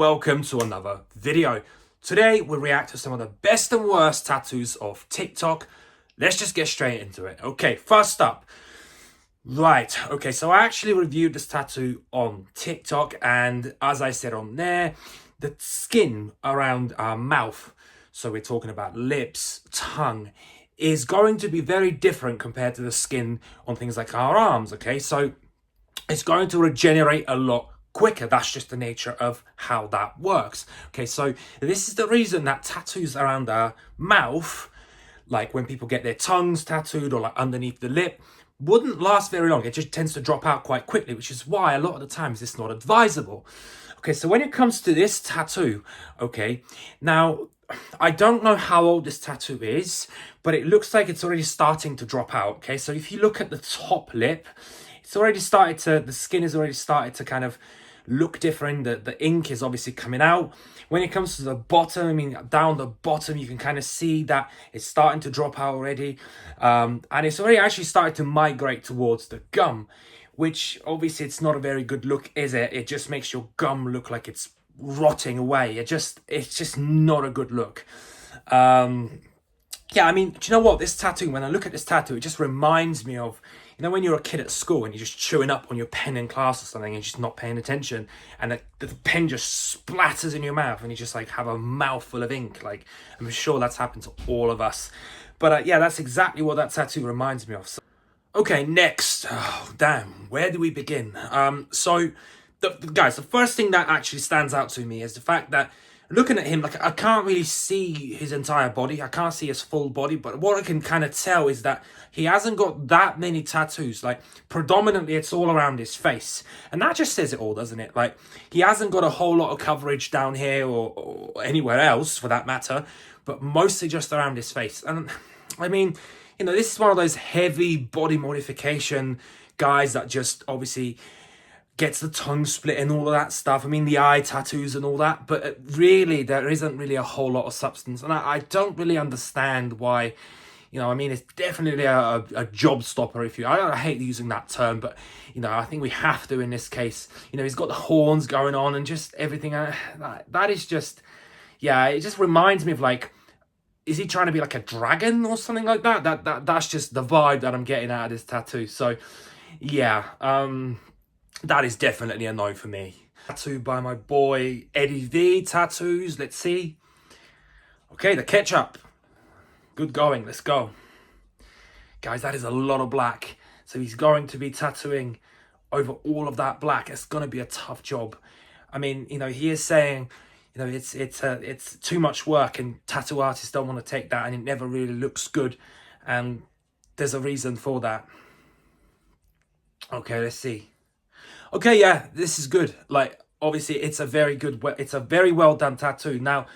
Welcome to another video. Today we react to some of the best and worst tattoos of TikTok. Let's just get straight into it. Okay, first up. Right, okay, so I actually reviewed this tattoo on TikTok, and as I said on there, the skin around our mouth, so we're talking about lips, tongue, is going to be very different compared to the skin on things like our arms, okay? So it's going to regenerate a lot quicker. That's just the nature of how that works. Okay, so this is the reason that tattoos around our mouth, like when people get their tongues tattooed or like underneath the lip, wouldn't last very long. It just tends to drop out quite quickly, which is why a lot of the times it's not advisable. Okay, so when it comes to this tattoo, okay, now I don't know how old this tattoo is, but it looks like it's already starting to drop out. Okay, so if you look at the top lip, it's already started to, the skin has already started to kind of look different. The ink is obviously coming out. When it comes to the bottom, I mean, down the bottom, you can kind of see that it's starting to drop out already. And it's already actually started to migrate towards the gum, which obviously it's not a very good look, is it? It just makes your gum look like it's rotting away. It's just not a good look. Yeah, I mean, do you know what? This tattoo, when I look at this tattoo, it just reminds me of, you know, when you're a kid at school and you're just chewing up on your pen in class or something and just not paying attention, and the pen just splatters in your mouth and you just like have a mouthful of ink. Like, I'm sure that's happened to all of us. But yeah, that's exactly what that tattoo reminds me of. So, okay, next. Oh, damn, where do we begin? So, guys, the first thing that actually stands out to me is the fact that looking at him, like, I can't really see his entire body. I can't see his full body, but what I can kind of tell is that he hasn't got that many tattoos. Like, predominantly it's all around his face, and that just says it all, doesn't it? Like, he hasn't got a whole lot of coverage down here or anywhere else for that matter, but mostly just around his face. And I mean, you know, this is one of those heavy body modification guys that just obviously gets the tongue split and all of that stuff. I mean, the eye tattoos and all that, but really there isn't really a whole lot of substance, and I don't really understand why. You know, I mean, it's definitely a job stopper. I hate using that term, but you know, I think we have to in this case. You know, he's got the horns going on and just everything. That is just, yeah, it just reminds me of, like, is he trying to be like a dragon or something like that? That's just the vibe that I'm getting out of this tattoo. So yeah, that is definitely a no for me. Tattoo by my boy Eddie V Tattoos. Let's see. Okay, the ketchup. Good going. Let's go. Guys, that is a lot of black. So he's going to be tattooing over all of that black. It's going to be a tough job. I mean, you know, he is saying, you know, it's too much work, and tattoo artists don't want to take that, and it never really looks good. And there's a reason for that. Okay, let's see. Okay, yeah, this is good. Like, obviously, it's a very well done tattoo. Now,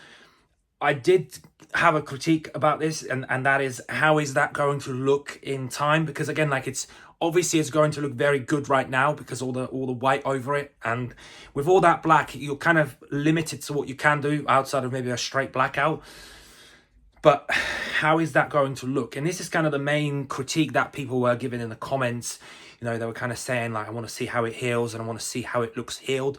I did have a critique about this, and that is, how is that going to look in time? Because again, like, it's going to look very good right now because all the white over it, and with all that black, you're kind of limited to what you can do outside of maybe a straight blackout. But how is that going to look? And this is kind of the main critique that people were giving in the comments. You know, they were kind of saying, like, I want to see how it heals and I want to see how it looks healed,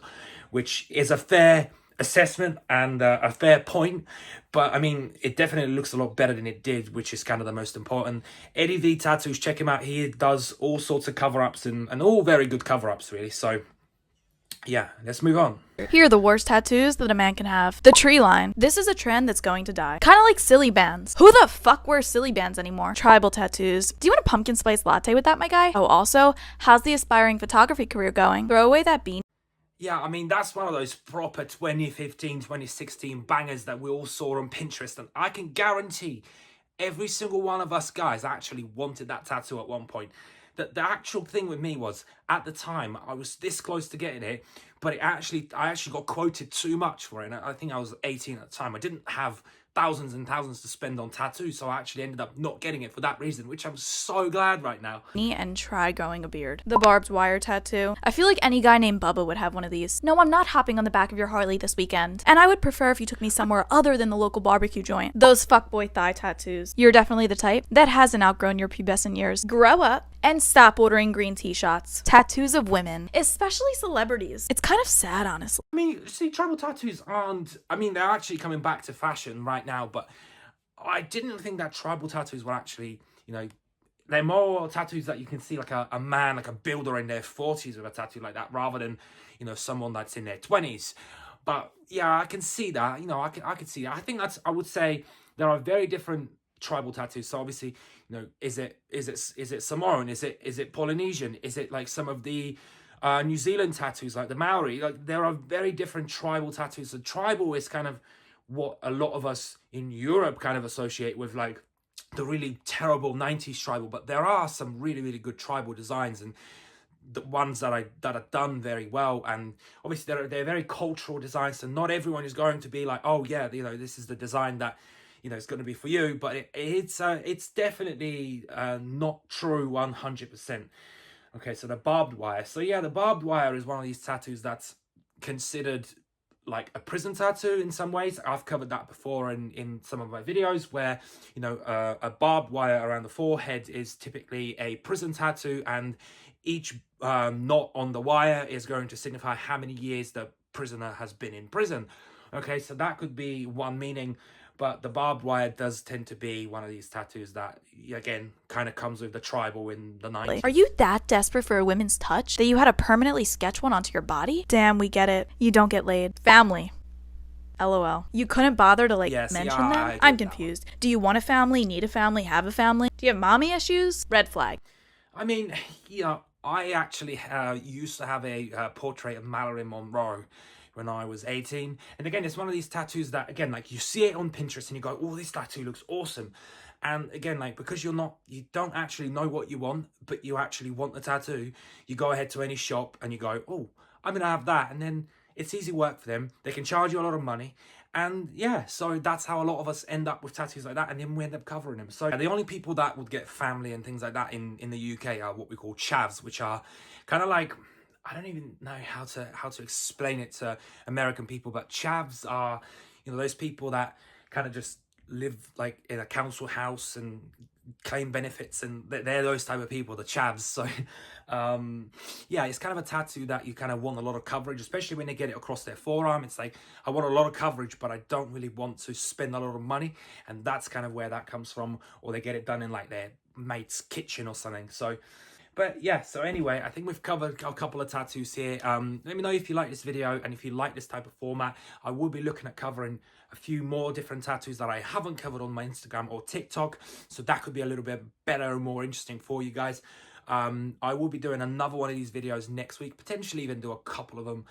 which is a fair assessment and a fair point. But I mean, it definitely looks a lot better than it did, which is kind of the most important. Eddie V Tattoos, check him out. He does all sorts of cover-ups and all very good cover-ups, really. So yeah, let's move on. Here are the worst tattoos that a man can have. The tree line. This is a trend that's going to die. Kind of like silly bands. Who the fuck wears silly bands anymore? Tribal tattoos. Do you want a pumpkin spice latte with that, my guy? Oh, also, how's the aspiring photography career going? Throw away that bean. Yeah, I mean, that's one of those proper 2015, 2016 bangers that we all saw on Pinterest, and I can guarantee every single one of us guys actually wanted that tattoo at one point. The actual thing with me was, at the time, I was this close to getting it, but I actually got quoted too much for it. And I think I was 18 at the time. I didn't have thousands and thousands to spend on tattoos, so I actually ended up not getting it for that reason, which I'm so glad right now. And try growing a beard. The barbed wire tattoo. I feel like any guy named Bubba would have one of these. No, I'm not hopping on the back of your Harley this weekend. And I would prefer if you took me somewhere other than the local barbecue joint. Those fuckboy thigh tattoos. You're definitely the type that hasn't outgrown your pubescent years. Grow up and stop ordering green tea shots. tattoos of women, especially celebrities. It's kind of sad, honestly. I mean, see, tribal tattoos aren't, I mean, they're actually coming back to fashion right now, but I didn't think that tribal tattoos were actually, you know, they're more tattoos that you can see like a man, like a builder in their 40s with a tattoo like that, rather than, you know, someone that's in their 20s. But yeah, I can see that, you know, I can see that. I think that's, I would say there are very different tribal tattoos. So obviously, you know, is it Samoan? Is it Polynesian? Is it like some of the New Zealand tattoos, like the Maori? Like there are very different tribal tattoos. So tribal is kind of what a lot of us in Europe kind of associate with, like the really terrible 90s tribal, but there are some really good tribal designs, and the ones that are done very well. And obviously they're very cultural designs, so not everyone is going to be like, oh yeah, you know, this is the design that, you know, it's going to be for you. But it's definitely not true 100%. Okay, so the barbed wire. So yeah, the barbed wire is one of these tattoos that's considered like a prison tattoo in some ways. I've covered that before in some of my videos, where, you know, a barbed wire around the forehead is typically a prison tattoo, and each knot on the wire is going to signify how many years the prisoner has been in prison. Okay, so that could be one meaning, but the barbed wire does tend to be one of these tattoos that, again, kind of comes with the tribal in the 90s. Are you that desperate for a women's touch that you had to permanently sketch one onto your body? Damn, we get it. You don't get laid. Family. LOL. You couldn't bother to mention them? I'm confused. Do you want a family, need a family, have a family? Do you have mommy issues? Red flag. I mean, you know, I actually used to have a portrait of Marilyn Monroe when I was 18. And again, it's one of these tattoos that, again, like you see it on Pinterest and you go, oh, this tattoo looks awesome. And again, like, because you don't actually know what you want, but you actually want the tattoo, you go ahead to any shop and you go, oh, I'm going to have that. And then it's easy work for them. They can charge you a lot of money. And yeah, so that's how a lot of us end up with tattoos like that, and then we end up covering them. So the only people that would get family and things like that in the UK are what we call chavs, which are kind of like, I don't even know how to explain it to American people, but chavs are, you know, those people that kind of just live like in a council house and claim benefits, and they're those type of people, the chavs. So yeah, it's kind of a tattoo that you kind of want a lot of coverage, especially when they get it across their forearm. It's like, I want a lot of coverage, but I don't really want to spend a lot of money, and that's kind of where that comes from. Or they get it done in like their mate's kitchen or something. So but yeah, so anyway, I think we've covered a couple of tattoos here. Let me know if you like this video, and if you like this type of format. I will be looking at covering a few more different tattoos that I haven't covered on my Instagram or TikTok, so that could be a little bit better and more interesting for you guys. I will be doing another one of these videos next week, potentially even do a couple of them.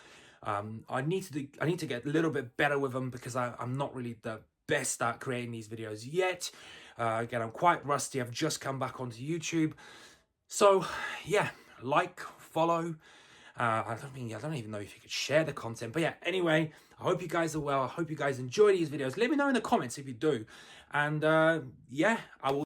I need to get a little bit better with them, because I'm not really the best at creating these videos yet. Again, I'm quite rusty. I've just come back onto YouTube. So yeah, like, follow. I don't even know if you could share the content, but yeah, anyway, I hope you guys are well. I hope you guys enjoy these videos. Let me know in the comments if you do. And yeah, I will